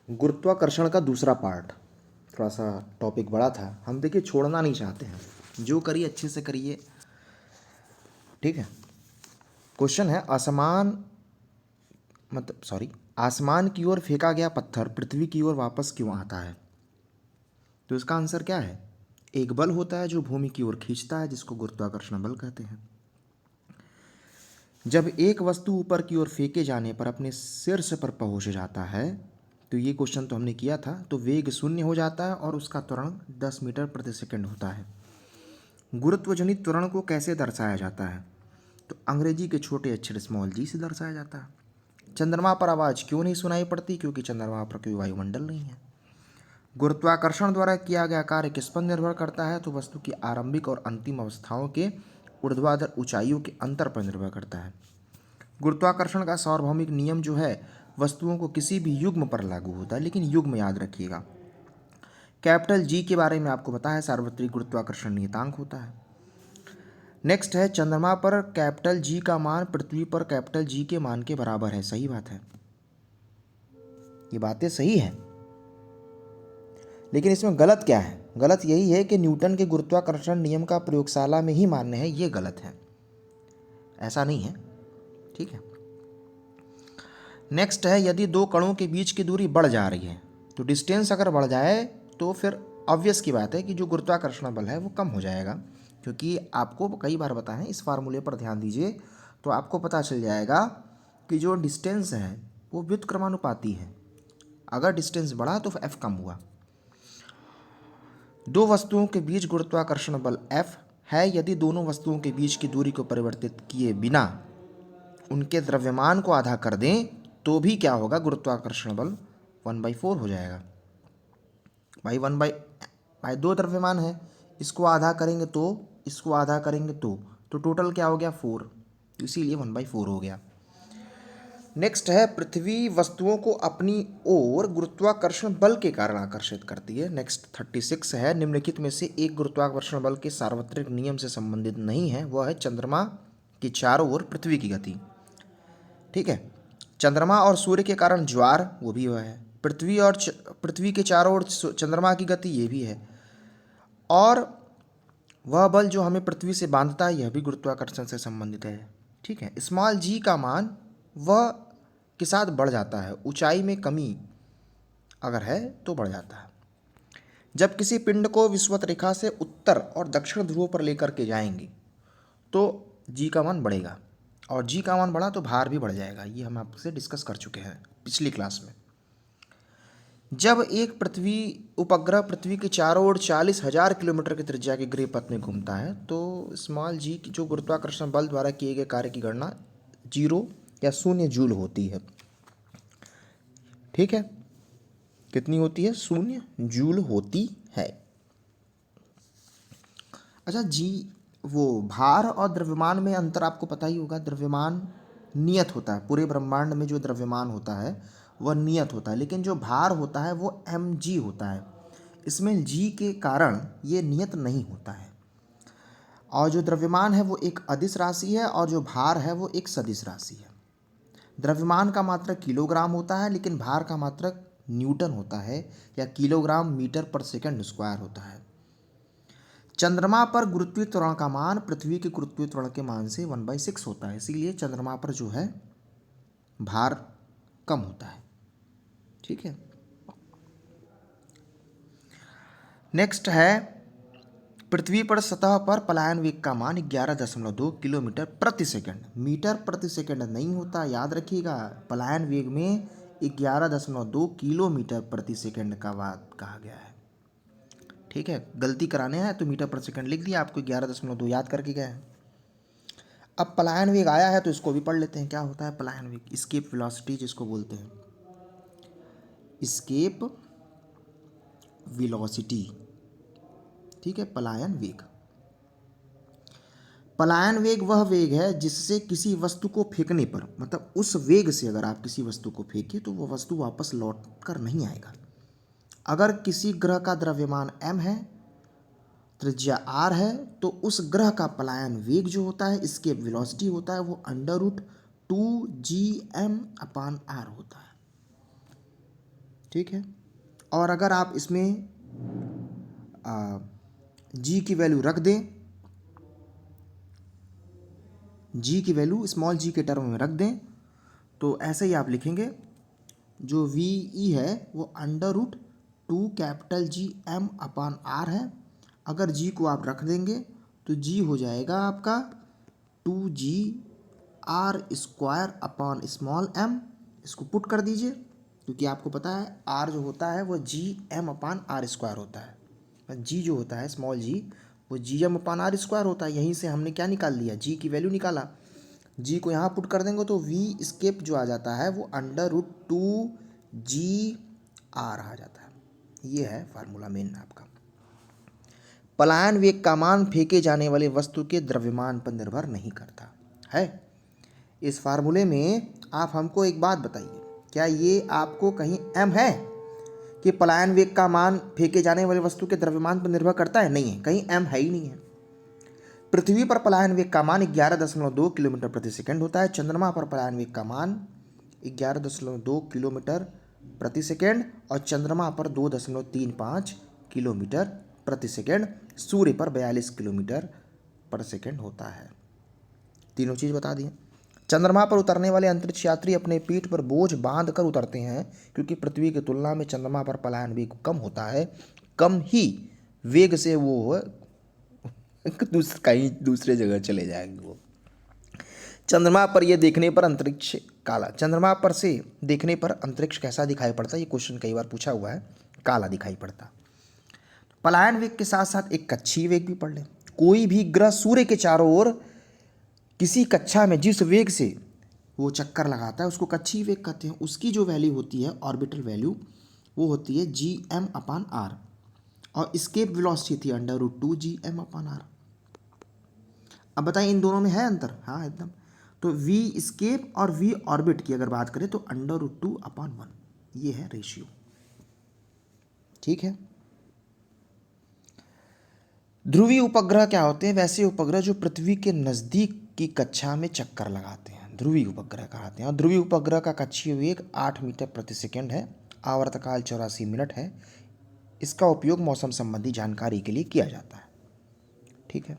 गुरुत्वाकर्षण का दूसरा पार्ट, थोड़ा सा टॉपिक बड़ा था, हम देखिए छोड़ना नहीं चाहते हैं, जो करिए अच्छे से करिए, ठीक है। क्वेश्चन है आसमान की ओर फेंका गया पत्थर पृथ्वी की ओर वापस क्यों आता है? तो इसका आंसर क्या है? एक बल होता है जो भूमि की ओर खींचता है, जिसको गुरुत्वाकर्षण बल कहते हैं। जब एक वस्तु ऊपर की ओर फेंके जाने पर अपने शीर्ष पर पहुंच जाता है, तो ये क्वेश्चन तो हमने किया था, तो वेग शून्य हो जाता है और उसका त्वरण 10 मीटर प्रति सेकंड होता है। गुरुत्वजनित त्वरण को कैसे दर्शाया जाता है? तो अंग्रेजी के छोटे अक्षर स्मॉल जी से दर्शाया जाता है। चंद्रमा पर आवाज़ क्यों नहीं सुनाई पड़ती? क्योंकि चंद्रमा पर कोई वायुमंडल नहीं है। गुरुत्वाकर्षण द्वारा किया गया कार्य किस पर निर्भर करता है? तो वस्तु की आरंभिक और अंतिम अवस्थाओं के ऊर्ध्वाधर ऊंचाइयों के अंतर पर निर्भर करता है। गुरुत्वाकर्षण का सार्वभौमिक नियम जो है वस्तुओं को किसी भी युग्म पर लागू होता है, लेकिन युग्म याद रखिएगा। कैपिटल जी के बारे में आपको पता है, सार्वत्रिक गुरुत्वाकर्षण नियतांक होता है। नेक्स्ट है, चंद्रमा पर कैपिटल जी का मान पृथ्वी पर कैपिटल जी के मान के बराबर है। सही बात है, ये बातें सही है, लेकिन इसमें गलत क्या है? गलत यही है कि न्यूटन के गुरुत्वाकर्षण नियम का प्रयोगशाला में ही मान्य है, ये गलत है, ऐसा नहीं है, ठीक है। नेक्स्ट है, यदि दो कणों के बीच की दूरी बढ़ जा रही है, तो डिस्टेंस अगर बढ़ जाए तो फिर ऑब्वियस की बात है कि जो गुरुत्वाकर्षण बल है वो कम हो जाएगा, क्योंकि आपको कई बार बताएं, इस फार्मूले पर ध्यान दीजिए तो आपको पता चल जाएगा कि जो डिस्टेंस है वो व्युत्क्रमानुपाती है। अगर डिस्टेंस बढ़ा तो एफ कम हुआ। दो वस्तुओं के बीच गुरुत्वाकर्षण बल एफ है, यदि दोनों वस्तुओं के बीच की दूरी को परिवर्तित किए बिना उनके द्रव्यमान को आधा कर दें तो भी क्या होगा? गुरुत्वाकर्षण बल 1/4 हो जाएगा। भाई भाई दो द्रव्यमान है, इसको आधा करेंगे तो इसको आधा करेंगे तो टोटल क्या हो गया? 4, इसीलिए 1/4 हो गया। नेक्स्ट है, पृथ्वी वस्तुओं को अपनी ओर गुरुत्वाकर्षण बल के कारण आकर्षित करती है। नेक्स्ट 36 है, निम्नलिखित में से एक गुरुत्वाकर्षण बल के सार्वत्रिक नियम से संबंधित नहीं है, वह है चंद्रमा की चारों ओर पृथ्वी की गति, ठीक है। चंद्रमा और सूर्य के कारण ज्वार, वो भी वह है। पृथ्वी के चारों ओर चंद्रमा की गति, ये भी है। और वह बल जो हमें पृथ्वी से बांधता है, यह भी गुरुत्वाकर्षण से संबंधित है, ठीक है। स्मॉल जी का मान वह के साथ बढ़ जाता है, ऊंचाई में कमी अगर है तो बढ़ जाता है। जब किसी पिंड को विषुवत रेखा से उत्तर और दक्षिण ध्रुव पर लेकर के जाएंगे तो जी का मान बढ़ेगा, और जी का मान बढ़ा तो भार भी बढ़ जाएगा, ये हम आपसे डिस्कस कर चुके हैं पिछली क्लास में। जब एक पृथ्वी उपग्रह पृथ्वी के चारों ओर 40,000 किलोमीटर की त्रिज्या के गृह पथ में घूमता है, तो स्मॉल जी की जो गुरुत्वाकर्षण बल द्वारा किए गए कार्य की गणना 0 जूल होती है, ठीक है। कितनी होती है? 0 जूल होती है। अच्छा जी, वो भार और द्रव्यमान में अंतर आपको पता ही होगा। द्रव्यमान नियत होता है, पूरे ब्रह्मांड में जो द्रव्यमान होता है वह नियत होता है, लेकिन जो भार होता है वो mg होता है। इसमें g के कारण ये नियत नहीं होता है। और जो द्रव्यमान है वो एक अदिश राशि है और जो भार है वो एक सदिश राशि है। द्रव्यमान का मात्रक किलोग्राम होता है, लेकिन भार का मात्रक न्यूटन होता है, या किलोग्राम मीटर पर सेकंड स्क्वायर होता है। चंद्रमा पर गुरुत्वीय त्वरण का मान पृथ्वी के गुरुत्वीय त्वरण के मान से 1/6 होता है, इसीलिए चंद्रमा पर जो है भार कम होता है, ठीक है। नेक्स्ट है, पृथ्वी पर सतह पर पलायन वेग का मान 11.2 किलोमीटर प्रति सेकंड, मीटर प्रति सेकंड नहीं होता, याद रखिएगा। पलायन वेग में 11.2 किलोमीटर प्रति सेकंड का बात कहा गया है, ठीक है। गलती कराने हैं तो मीटर प्रति सेकंड लिख दिया, आपको 11.2 याद करके गए हैं। अब पलायन वेग आया है तो इसको भी पढ़ लेते हैं, क्या होता है पलायन वेग? एस्केप वेलोसिटी जिसको बोलते हैं, एस्केप वेलोसिटी, ठीक है। पलायन वेग, पलायन वेग वह वेग है जिससे किसी वस्तु को फेंकने पर, मतलब उस वेग से अगर आप किसी वस्तु को फेंकें तो वह वस्तु वापस लौट कर नहीं आएगा। अगर किसी ग्रह का द्रव्यमान m है, त्रिज्या r है, तो उस ग्रह का पलायन वेग जो होता है, इसके वेलोसिटी होता है, वो √2gm/r होता है, ठीक है। और अगर आप इसमें जी की वैल्यू रख दें, जी की वैल्यू स्मॉल जी के टर्म में रख दें, तो ऐसे ही आप लिखेंगे, जो वी ई है वो under root 2 capital G M upon R है। अगर जी को आप रख देंगे तो जी हो जाएगा आपका 2 G R square upon small M. इसको पुट कर दीजिए, क्योंकि आपको पता है आर जो होता है वो G M upon R square होता है। जी जो होता है स्मॉल जी वो G M upon R square होता है। यहीं से हमने क्या निकाल लिया, जी की वैल्यू निकाला। जी को यहाँ पुट कर देंगे तो वी स्केप जो आ जाता है वो अंडर रूट 2 जी आर आ जाता है। ये है फार्मूला मेन आपका। पलायन वेग का मान फेंके जाने वाले वस्तु के द्रव्यमान पर निर्भर नहीं करता है। इस फार्मूले में आप हमको एक बात बताइए, क्या ये आपको कहीं एम है कि पलायन वेग का मान फेंके जाने वाले वस्तु के द्रव्यमान पर निर्भर करता है? नहीं है, कहीं एम है ही नहीं है। पृथ्वी पर पलायन वेग का मान 11.2 किलोमीटर प्रति सेकंड होता है। चंद्रमा पर पलायन वेग का मान 11.2 किलोमीटर प्रति सेकंड और चंद्रमा पर 2.35 किलोमीटर प्रति सेकंड, सूर्य पर 42 किलोमीटर पर सेकंड होता है। तीनों चीज़ बता दिए। चंद्रमा पर उतरने वाले अंतरिक्ष यात्री अपने पीठ पर बोझ बांध कर उतरते हैं, क्योंकि पृथ्वी की तुलना में चंद्रमा पर पलायन वेग कम होता है। कम ही वेग से वो कहीं दूसरे जगह चले जाएंगे वो। चंद्रमा पर ये देखने पर अंतरिक्ष काला, चंद्रमा पर से देखने पर अंतरिक्ष कैसा दिखाई पड़ता है? ये क्वेश्चन कई बार पूछा हुआ है। काला दिखाई पड़ता। पलायन वेग के साथ साथ एक कक्षीय वेग भी पढ़ लें। कोई भी ग्रह सूर्य के चारों ओर किसी कक्षा में जिस वेग से वो चक्कर लगाता है उसको कक्षीय वेग कहते हैं। उसकी जो वैल्यू होती है ऑर्बिटल वैल्यू वो होती है जी एम अपान आर, और स्केप वेलोसिटी थी under root 2 G M upon R. अब बताइए इन दोनों में है अंतर? हाँ एकदम। तो वी स्केप और वी ऑर्बिट की अगर बात करें तो अंडर रूट 2/1, ये है रेशियो। ठीक है। ध्रुवीय उपग्रह क्या होते हैं? वैसे उपग्रह जो पृथ्वी के नज़दीक की कक्षा में चक्कर लगाते हैं ध्रुवीय उपग्रह कहलाते हैं। और ध्रुवीय उपग्रह का कक्षीय वेग 8 मीटर प्रति सेकंड है। आवर्तकाल 84 मिनट है। इसका उपयोग मौसम संबंधी जानकारी के लिए किया जाता है। ठीक है।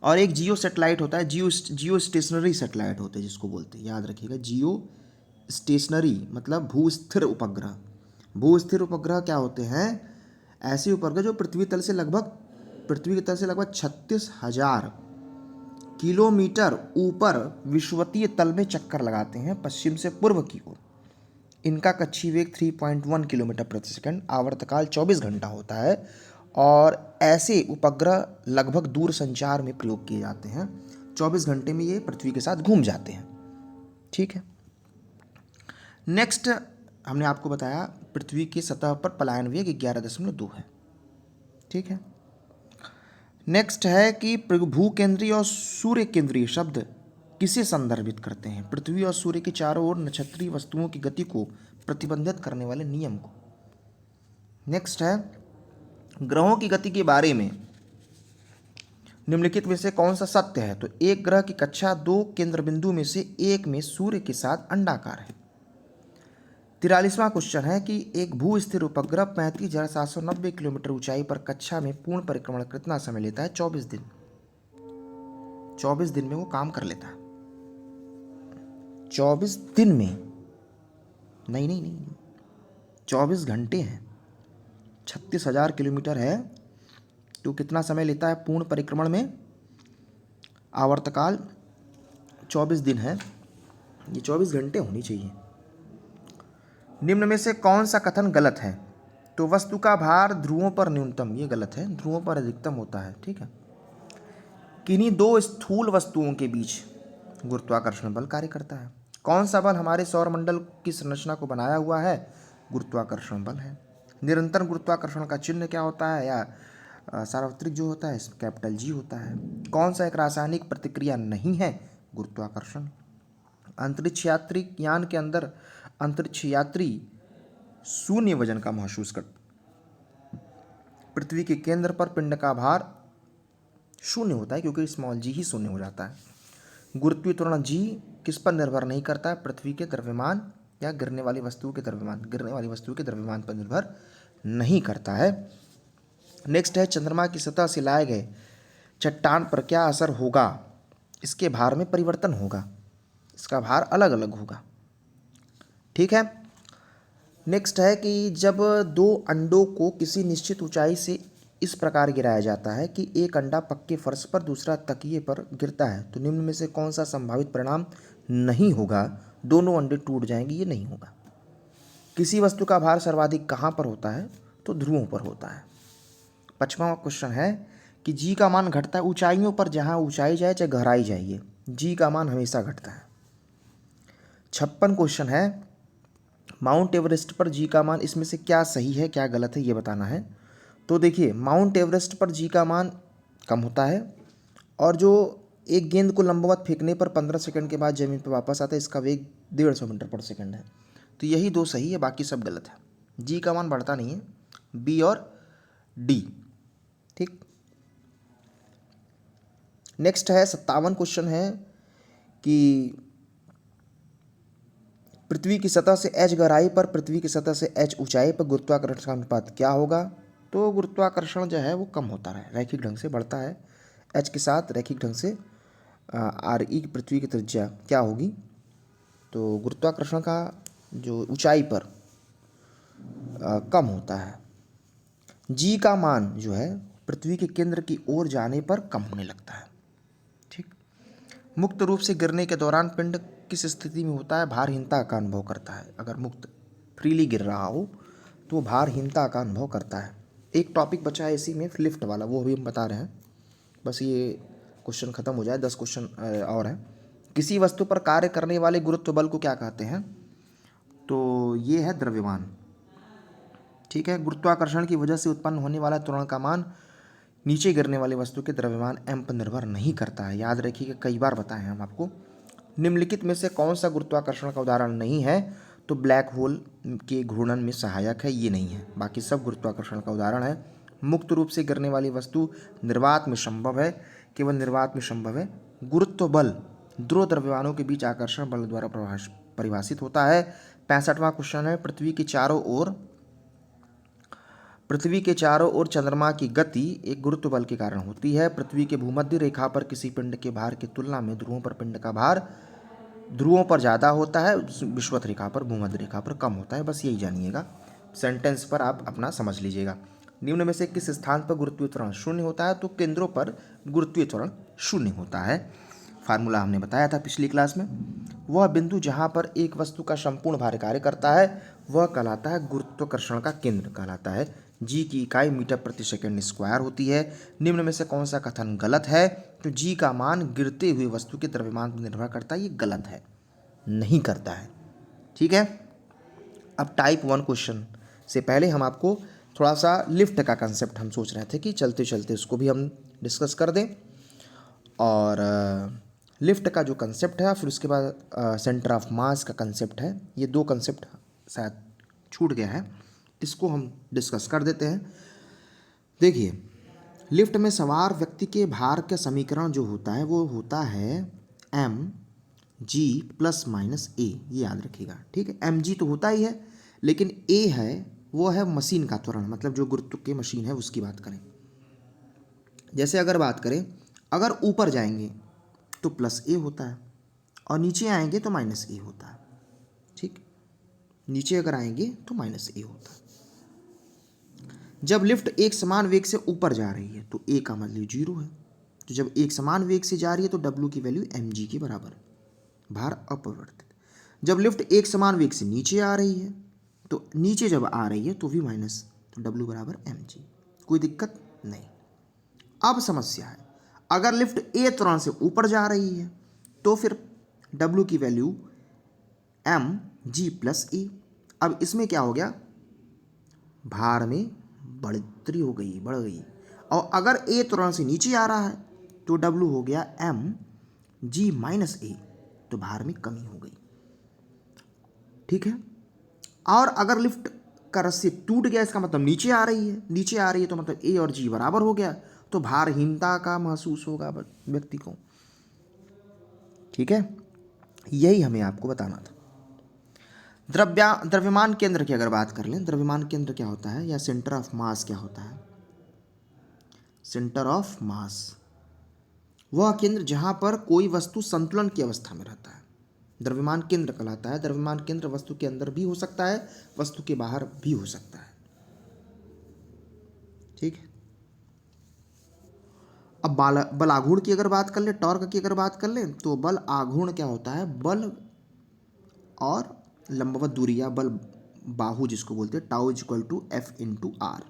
और एक जियो सेटेलाइट होता है, जियो स्टेशनरी सेटेलाइट होते हैं जिसको बोलते हैं, याद रखिएगा। जियो स्टेशनरी मतलब भूस्थिर उपग्रह। भूस्थिर उपग्रह क्या होते हैं? ऐसे उपग्रह जो पृथ्वी तल से लगभग 36,000 किलोमीटर ऊपर विषुवतीय तल में चक्कर लगाते हैं पश्चिम से पूर्व की ओर। इनका कक्षीय वेग 3.1 किलोमीटर प्रति सेकंड, आवर्तकाल 24 घंटा होता है। और ऐसे उपग्रह लगभग दूर संचार में प्रयोग किए जाते हैं। 24 घंटे में ये पृथ्वी के साथ घूम जाते हैं। ठीक है। नेक्स्ट हमने आपको बताया पृथ्वी की सतह पर पलायन वेग 11.2 है। ठीक है। नेक्स्ट है कि भूकेंद्रीय और सूर्य केंद्रीय शब्द किसे संदर्भित करते हैं? पृथ्वी और सूर्य के चारों ओर नक्षत्रीय वस्तुओं की गति को प्रतिबंधित करने वाले नियम को। नेक्स्ट है ग्रहों की गति के बारे में निम्नलिखित में से कौन सा सत्य है? तो एक ग्रह की कक्षा 2 केंद्र बिंदु में से एक में सूर्य के साथ अंडाकार है। 43वां क्वेश्चन है कि एक भू स्थिर उपग्रह 35,790 किलोमीटर ऊंचाई पर कक्षा में पूर्ण परिक्रमण कितना समय लेता है? 24 दिन। 24 दिन में वो काम कर लेता है। 24 दिन में नहीं, 24 घंटे हैं। 36,000 किलोमीटर है तो कितना समय लेता है पूर्ण परिक्रमण में? आवर्तकाल 24 दिन है, ये 24 घंटे होनी चाहिए। निम्न में से कौन सा कथन गलत है? तो वस्तु का भार ध्रुवों पर न्यूनतम, ये गलत है, ध्रुवों पर अधिकतम होता है। ठीक है। किन्हीं दो स्थूल वस्तुओं के बीच गुरुत्वाकर्षण बल कार्य करता है। कौन सा बल हमारे सौरमंडल की संरचना को बनाया हुआ है? गुरुत्वाकर्षण बल है। निरंतर गुरुत्वाकर्षण का चिन्ह क्या होता है, या सार्वत्रिक जो होता है कैपिटल जी होता है। कौन सा एक रासायनिक प्रतिक्रिया नहीं है? गुरुत्वाकर्षण। अंतरिक्ष यात्री यान के अंदर अंतरिक्ष यात्री शून्य वजन का महसूस कर, पृथ्वी के केंद्र पर पिंड का भार शून्य होता है क्योंकि स्मॉल जी ही शून्य हो जाता है। गुरुत्वीय त्वरण जी किस पर निर्भर नहीं करता है? पृथ्वी के द्रव्यमान या गिरने वाली वस्तु के द्रव्यमान पर निर्भर नहीं करता है। नेक्स्ट है, चंद्रमा की सतह से लाए गए चट्टान पर क्या असर होगा? इसके भार में परिवर्तन होगा, इसका भार अलग अलग होगा। ठीक है। नेक्स्ट है कि जब दो अंडों को किसी निश्चित ऊंचाई से इस प्रकार गिराया जाता है कि एक अंडा पक्के फर्श पर दूसरा तकिए पर गिरता है, तो निम्न में से कौन सा संभावित परिणाम नहीं होगा? दोनों अंडे टूट जाएंगे, ये नहीं होगा। किसी वस्तु का भार सर्वाधिक कहाँ पर होता है? तो ध्रुवों पर होता है। 5वां क्वेश्चन है कि जी का मान घटता है ऊंचाइयों पर, जहाँ ऊंचाई जाए चाहे गहराई जाइए, जी का मान हमेशा घटता है। 56 क्वेश्चन है, माउंट एवरेस्ट पर जी का मान इसमें से क्या सही है क्या गलत है, ये बताना है। तो देखिए, माउंट एवरेस्ट पर जी का मान कम होता है, और जो एक गेंद को लंबवत फेंकने पर 15 सेकंड के बाद जमीन पर वापस आता है, इसका वेग 150 मीटर पर सेकंड है। तो यही दो सही है, बाकी सब गलत है। जी का मान बढ़ता नहीं है, बी और डी। ठीक। नेक्स्ट है 57 क्वेश्चन है कि पृथ्वी की सतह से h गहराई पर पृथ्वी की सतह से h ऊंचाई पर गुरुत्वाकर्षण का अनुपात क्या होगा? तो गुरुत्वाकर्षण जो है वो कम होता है, रैखिक ढंग से बढ़ता है। h के साथ रैखिक ढंग से आर ई पृथ्वी की त्रिज्या क्या होगी? तो गुरुत्वाकर्षण का जो ऊंचाई पर कम होता है। जी का मान जो है पृथ्वी के केंद्र की ओर जाने पर कम होने लगता है। ठीक। मुक्त रूप से गिरने के दौरान पिंड किस स्थिति में होता है? भारहीनता का अनुभव करता है। अगर मुक्त फ्रीली गिर रहा हो तो भारहीनता का अनुभव करता है। एक टॉपिक बचा है इसी में, लिफ्ट वाला, वो भी हम बता रहे हैं, बस ये क्वेश्चन खत्म हो जाए। 10 क्वेश्चन और हैं। किसी वस्तु पर कार्य करने वाले गुरुत्व बल को क्या कहते हैं? तो ये है द्रव्यमान। ठीक है। गुरुत्वाकर्षण की वजह से उत्पन्न होने वाला त्वरण का मान नीचे गिरने वाली वस्तु के द्रव्यमान m पर निर्भर नहीं करता है। याद रखिएगा, कई बार बताए हैं हम आपको। निम्नलिखित में से कौन सा गुरुत्वाकर्षण का उदाहरण नहीं है? तो ब्लैक होल के घूर्णन में सहायक है, ये नहीं है। बाकी सब गुरुत्वाकर्षण का उदाहरण है। मुक्त रूप से गिरने वाली वस्तु निर्वात में संभव है, केवल निर्वात में संभव है। गुरुत्व बल ध्रुव द्रव्यमानों के बीच आकर्षण बल द्वारा परिभाषित होता है। 65वां क्वेश्चन है, पृथ्वी के चारों ओर चंद्रमा की गति एक गुरुत्व बल के कारण होती है। पृथ्वी के भूमध्य रेखा पर किसी पिंड के भार की तुलना में ध्रुवों पर पिंड का भार ध्रुवों पर ज़्यादा होता है, विषुवत रेखा पर भूमध्य रेखा पर कम होता है। बस यही जानिएगा, सेंटेंस पर आप अपना समझ लीजिएगा। निम्न में से किस स्थान पर गुरुत्वीय त्वरण शून्य होता है? तो केंद्रों पर गुरुत्वीय त्वरण शून्य होता है। फार्मूला हमने बताया था पिछली क्लास में। वह बिंदु जहाँ पर एक वस्तु का संपूर्ण भार कार्य करता है वह कहलाता है गुरुत्वाकर्षण का केंद्र कहलाता है। जी की इकाई मीटर प्रति सेकंड स्क्वायर होती है। निम्न में से कौन सा कथन गलत है? तो जी का मान गिरते हुए वस्तु के द्रव्यमान पर निर्भर करता है, ये गलत है, नहीं करता है। ठीक है। अब टाइप 1 क्वेश्चन से पहले हम आपको थोड़ा सा लिफ्ट का कंसेप्ट हम सोच रहे थे कि चलते चलते उसको भी हम डिस्कस कर दें। और लिफ्ट का जो कंसेप्ट है, फिर उसके बाद सेंटर ऑफ मास का कंसेप्ट है। ये दो कंसेप्ट शायद छूट गया है, इसको हम डिस्कस कर देते हैं। देखिए, लिफ्ट में सवार व्यक्ति के भार का समीकरण जो होता है वो होता है एम जी प्लस माइनस ए, ये याद रखिएगा। ठीक है। एम जी तो होता ही है, लेकिन ए है वो है मशीन का त्वरण, मतलब जो गुरुत्व की मशीन है उसकी बात करें। जैसे अगर बात करें, अगर ऊपर जाएंगे तो प्लस ए होता है और नीचे आएंगे तो माइनस ए होता है। ठीक। नीचे अगर आएंगे तो माइनस ए होता है। जब लिफ्ट एक समान वेग से ऊपर जा रही है तो ए का मतलब 0 है। तो जब एक समान वेग से जा रही है तो डब्ल्यू की वैल्यू एम जी के बराबर है, भार अपरिवर्तित। जब लिफ्ट एक समान वेग से नीचे आ रही है तो नीचे जब आ रही है तो भी माइनस, तो डब्ल्यू बराबर एम जी, कोई दिक्कत नहीं। अब समस्या है, अगर लिफ्ट ए त्वरण से ऊपर जा रही है तो फिर डब्ल्यू की वैल्यू एम जी प्लस ए। अब इसमें क्या हो गया, भार में बढ़ोतरी हो गई, बढ़ गई। और अगर ए त्वरण से नीचे आ रहा है तो डब्ल्यू हो गया एम जी माइनस ए, तो भार में कमी हो गई। ठीक है। और अगर लिफ्ट का रस्सी टूट गया, इसका मतलब नीचे आ रही है, नीचे आ रही है तो मतलब ए और जी बराबर हो गया, तो भारहीनता का महसूस होगा व्यक्ति को। ठीक है। यही हमें आपको बताना था। द्रव्यमान केंद्र की अगर बात कर लें, द्रव्यमान केंद्र क्या होता है या सेंटर ऑफ मास क्या होता है? सेंटर ऑफ मास वह केंद्र जहां पर कोई वस्तु संतुलन की अवस्था में रहता है, द्रव्यमान केंद्र कहलाता है। द्रव्यमान केंद्र वस्तु के अंदर भी हो सकता है, वस्तु के बाहर भी हो सकता है। ठीक है। अब बल आघूर्ण की अगर बात कर ले, टॉर्क की अगर बात कर ले, तो बल आघूर्ण क्या होता है? बल और लंबवत दूरी या बल बाहु जिसको बोलते हैं, tau is equal to F into R.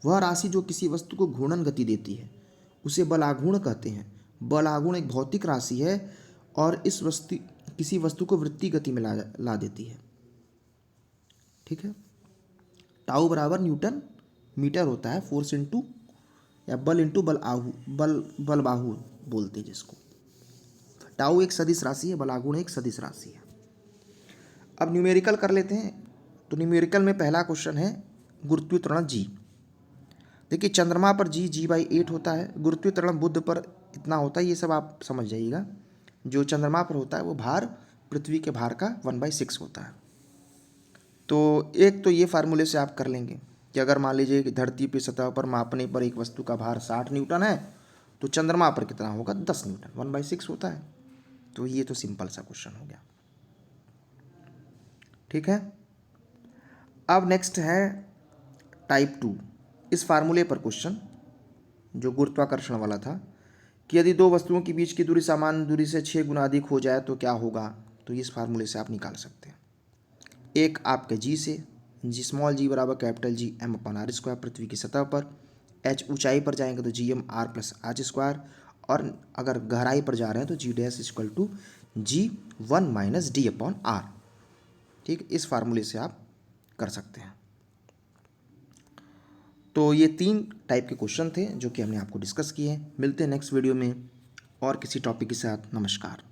वह राशि जो किसी वस्तु को घूर्णन गति देती है उसे बल आघूर्ण कहते हैं। बल आघूर्ण एक भौतिक राशि है और इस किसी वस्तु को वृत्तीय गति में ला देती है। ठीक है। टाउ बराबर न्यूटन मीटर होता है, फोर्स इंटू या बल इंटू बल बाहु बोलते हैं जिसको। टाउ एक सदिश राशि है, बल आघूर्ण एक सदिश राशि है। अब न्यूमेरिकल कर लेते हैं। तो न्यूमेरिकल में पहला क्वेश्चन है गुरुत्वीय त्वरण जी। देखिए चंद्रमा पर g/8 होता है, गुरुत्वीय त्वरण बुध पर इतना होता है, ये सब आप समझ जाइएगा। जो चंद्रमा पर होता है वो भार पृथ्वी के भार का 1/6 होता है। तो एक तो ये फार्मूले से आप कर लेंगे कि अगर मान लीजिए कि धरती की सतह पर मापने पर एक वस्तु का भार 60 न्यूटन है तो चंद्रमा पर कितना होगा? 10 न्यूटन, 1/6 होता है। तो ये तो सिंपल सा क्वेश्चन हो गया। ठीक है। अब नेक्स्ट है टाइप 2। इस फार्मूले पर क्वेश्चन जो गुरुत्वाकर्षण वाला था कि यदि दो वस्तुओं के बीच की दूरी सामान्य दूरी से 6 गुना अधिक हो जाए तो क्या होगा? तो इस फार्मूले से आप निकाल सकते हैं। एक आपके जी से, जी स्मॉल जी बराबर capital G M upon R square पृथ्वी की सतह पर, एच ऊंचाई पर जाएंगे तो G M R plus R square, और अगर गहराई पर जा रहे हैं तो G dash equal to G1 minus D upon R. ठीक, इस फार्मूले से आप कर सकते हैं। तो ये 3 टाइप के क्वेश्चन थे जो कि हमने आपको डिस्कस किए। मिलते हैं नेक्स्ट वीडियो में और किसी टॉपिक के साथ। नमस्कार।